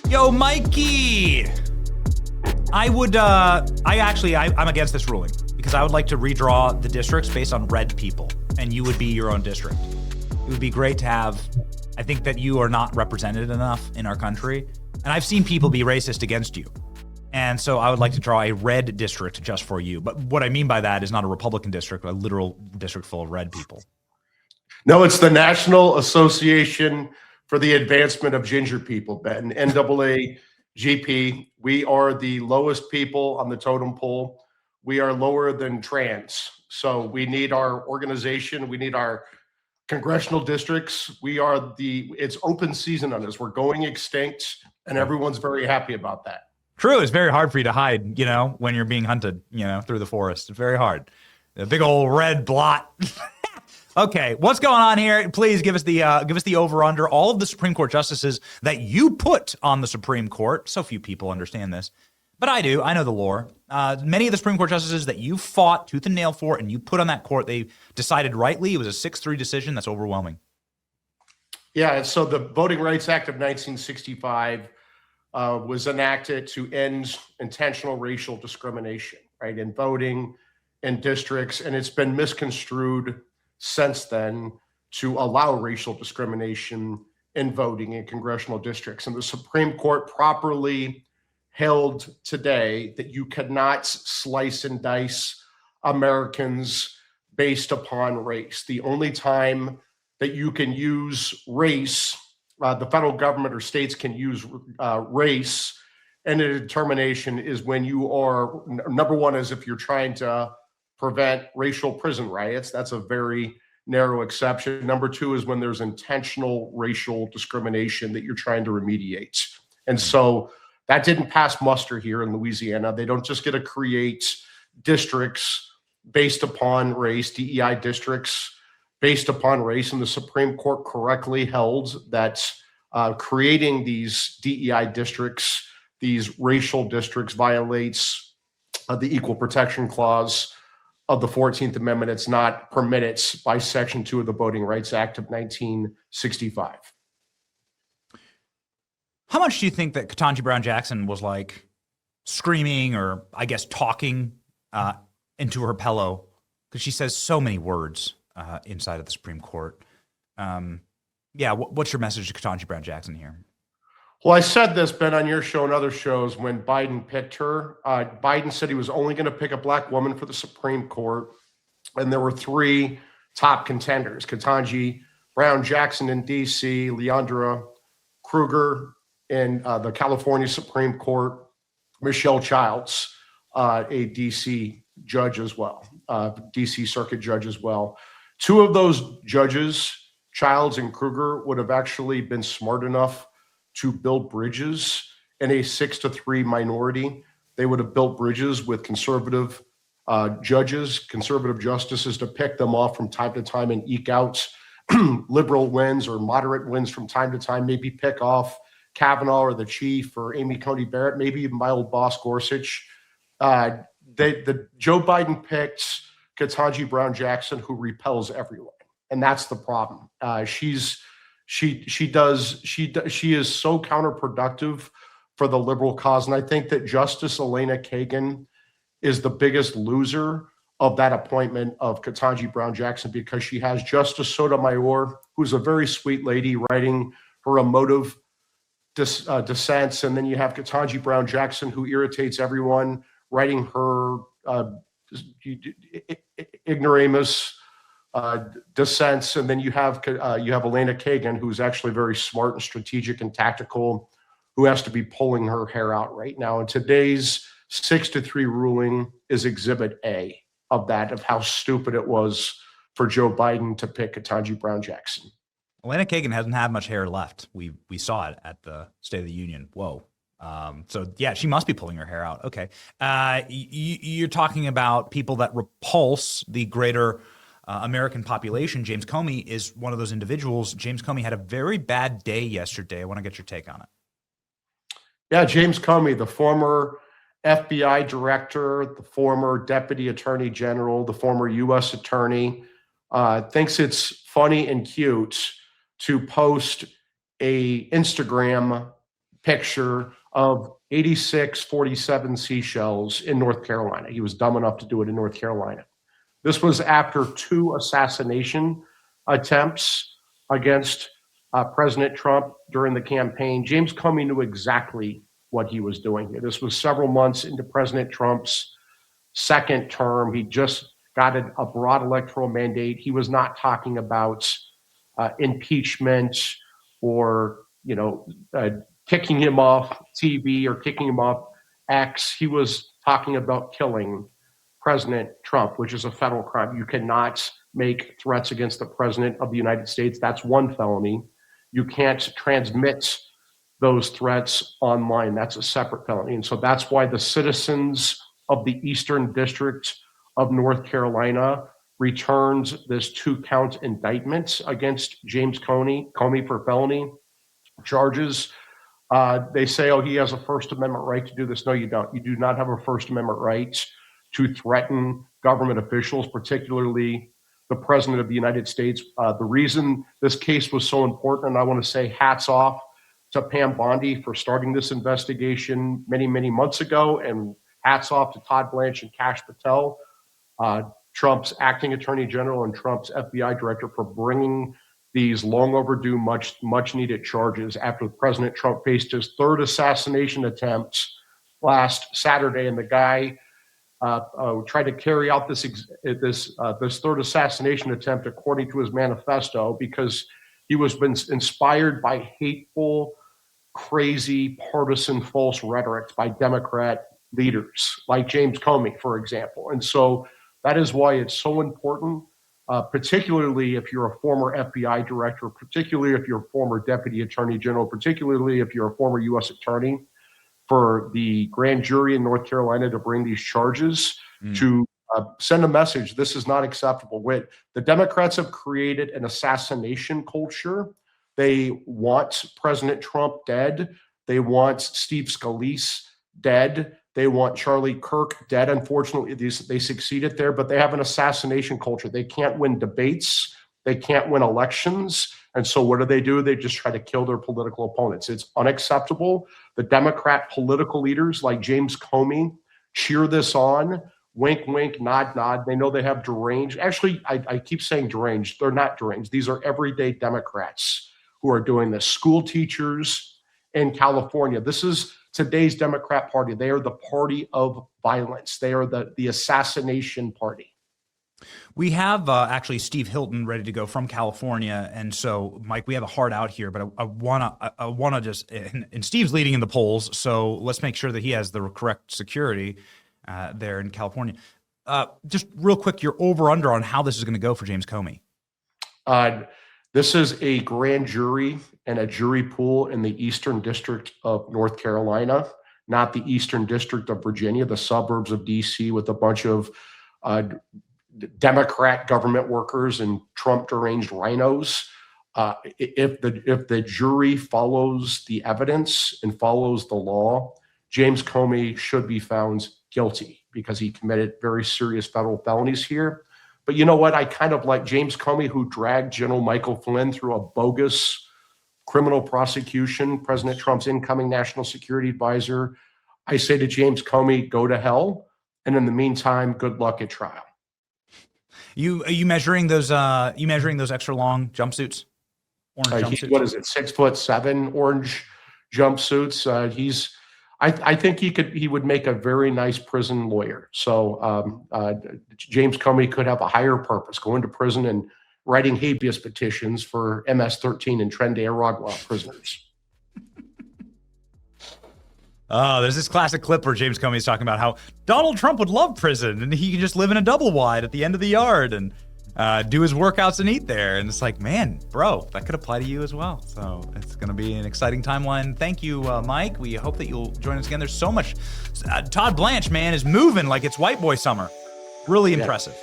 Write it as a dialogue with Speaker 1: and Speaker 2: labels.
Speaker 1: Yo, Mikey! I'm against this ruling because I would like to redraw the districts based on red people, and you would be your own district. It would be great to have, I think that you are not represented enough in our country, and I've seen people be racist against you. And so I would like to draw a red district just for you. But what I mean by that is not a Republican district, but a literal district full of red people.
Speaker 2: No, it's the National Association for the Advancement of Ginger People, Ben, NAAGP. We are the lowest people on the totem pole. We are lower than trans. So we need our organization. We need our congressional districts. It's open season on us. We're going extinct, and everyone's very happy about that.
Speaker 1: True. It's very hard for you to hide, when you're being hunted, through the forest. It's very hard. A big old red blot. Okay, what's going on here? Please give us the over/under. All of the Supreme Court justices that you put on the Supreme Court. So few people understand this, but I do. I know the lore. Many of the Supreme Court justices that you fought tooth and nail for, and you put on that court, they decided rightly. It was a 6-3 decision. That's overwhelming.
Speaker 2: Yeah. So the Voting Rights Act of 1965 was enacted to end intentional racial discrimination, right, in voting, in districts, and it's been misconstrued since then to allow racial discrimination in voting in congressional districts. And the Supreme Court properly held today that you cannot slice and dice Americans based upon race. The only time that you can use race, the federal government or states can use race in a determination is when you are, number one is if you're trying to prevent racial prison riots. That's a very narrow exception. Number two is when there's intentional racial discrimination that you're trying to remediate. And so that didn't pass muster here in Louisiana. They don't just get to create districts based upon race, DEI districts based upon race. And the Supreme Court correctly held that creating these DEI districts, these racial districts, violates the Equal Protection Clause of the 14th Amendment. It's not permitted by Section 2 of the Voting Rights Act of 1965.
Speaker 1: How much do you think that Ketanji Brown Jackson was like screaming or I guess talking into her pillow? Because she says so many words inside of the Supreme Court. What's your message to Ketanji Brown Jackson here?
Speaker 2: Well, I said this, Ben, on your show and other shows when Biden picked her. Biden said he was only going to pick a black woman for the Supreme Court. And there were three top contenders: Ketanji Brown Jackson in D.C., Leandra Kruger in the California Supreme Court, Michelle Childs, a D.C. judge as well, D.C. Circuit judge as well. Two of those judges, Childs and Kruger, would have actually been smart enough to build bridges in a 6-3 minority. They would have built bridges with conservative judges, conservative justices to pick them off from time to time and eke out liberal wins or moderate wins from time to time, maybe pick off Kavanaugh or the Chief or Amy Coney Barrett, maybe even my old boss Gorsuch. Joe Biden picked Ketanji Brown Jackson, who repels everyone. And that's the problem. She is so counterproductive for the liberal cause. And I think that Justice Elena Kagan is the biggest loser of that appointment of Ketanji Brown Jackson, because she has Justice Sotomayor, who's a very sweet lady, writing her emotive dissents. And then you have Ketanji Brown Jackson, who irritates everyone, writing her ignoramus dissents. And then you have Elena Kagan, who's actually very smart and strategic and tactical, who has to be pulling her hair out right now. And today's 6-3 ruling is Exhibit A of that, of how stupid it was for Joe Biden to pick Ketanji Brown Jackson.
Speaker 1: Elena Kagan hasn't had much hair left. We saw it at the State of the Union. Whoa. So yeah, she must be pulling her hair out. Okay. You're talking about people that repulse the greater American population. James Comey is one of those individuals. James Comey had a very bad day yesterday. I want to get your take on it.
Speaker 2: Yeah, James Comey, the former FBI director, the former deputy attorney general, the former U.S. attorney, thinks it's funny and cute to post a Instagram picture of 86-47 seashells in North Carolina. He was dumb enough to do it in North Carolina. This was after 2 assassination attempts against President Trump during the campaign. James Comey knew exactly what he was doing here. This was several months into President Trump's second term. He just got a broad electoral mandate. He was not talking about impeachment or, kicking him off TV or kicking him off X. He was talking about killing President Trump, which is a federal crime. You cannot make threats against the President of the United States. That's one felony. You can't transmit those threats online. That's a separate felony. And so that's why the citizens of the Eastern District of North Carolina returned this 2-count indictment against James Comey for felony charges. They say, oh, he has a First Amendment right to do this. No, you don't. You do not have a First Amendment right to threaten government officials, particularly the President of the United States. The reason this case was so important, and I want to say hats off to Pam Bondi for starting this investigation many, many months ago, and hats off to Todd Blanche and Kash Patel, Trump's acting attorney general and Trump's FBI director, for bringing these long overdue, much needed charges after President Trump faced his 3rd assassination attempt last Saturday, and the guy tried to carry out this 3rd assassination attempt according to his manifesto because he was been inspired by hateful, crazy, partisan, false rhetoric by Democrat leaders like James Comey, for example. And so that is why it's so important, particularly if you're a former FBI director, particularly if you're a former deputy attorney general, particularly if you're a former U.S. attorney, for the grand jury in North Carolina to bring these charges, to send a message. This is not acceptable. The Democrats have created an assassination culture. They want President Trump dead. They want Steve Scalise dead. They want Charlie Kirk dead. Unfortunately, they succeeded there, but they have an assassination culture. They can't win debates. They can't win elections. And so what do? They just try to kill their political opponents. It's unacceptable. The Democrat political leaders like James Comey cheer this on. Wink, wink, nod, nod. They know they have deranged. Actually, I keep saying deranged. They're not deranged. These are everyday Democrats who are doing this. School teachers in California. This is today's Democrat Party. They are the party of violence. They are the assassination party.
Speaker 1: We have actually Steve Hilton ready to go from California, and so Mike, we have a hard out here, but I wanna just, and Steve's leading in the polls, so let's make sure that he has the correct security there in California. Just real quick, your over under on how this is going to go for James Comey.
Speaker 2: This is a grand jury and a jury pool in the Eastern District of North Carolina, not the Eastern District of Virginia, the suburbs of DC, with a bunch of Democrat government workers and Trump deranged rhinos. If the jury follows the evidence and follows the law, James Comey should be found guilty because he committed very serious federal felonies here. But you know what? I kind of like James Comey, who dragged General Michael Flynn through a bogus criminal prosecution, President Trump's incoming national security advisor. I say to James Comey, go to hell. And in the meantime, good luck at trial.
Speaker 1: Are you measuring those extra long jumpsuits? Orange jumpsuits?
Speaker 2: What is it? 6'7" orange jumpsuits. I think he would make a very nice prison lawyer. So James Comey could have a higher purpose, going to prison and writing habeas petitions for MS-13 and Tren de Aragua prisoners.
Speaker 1: Oh, there's this classic clip where James Comey is talking about how Donald Trump would love prison and he can just live in a double wide at the end of the yard and do his workouts and eat there. And it's like, man, bro, that could apply to you as well. So it's going to be an exciting timeline. Thank you, Mike. We hope that you'll join us again. There's so much. Todd Blanche, man, is moving like it's white boy summer. Really impressive.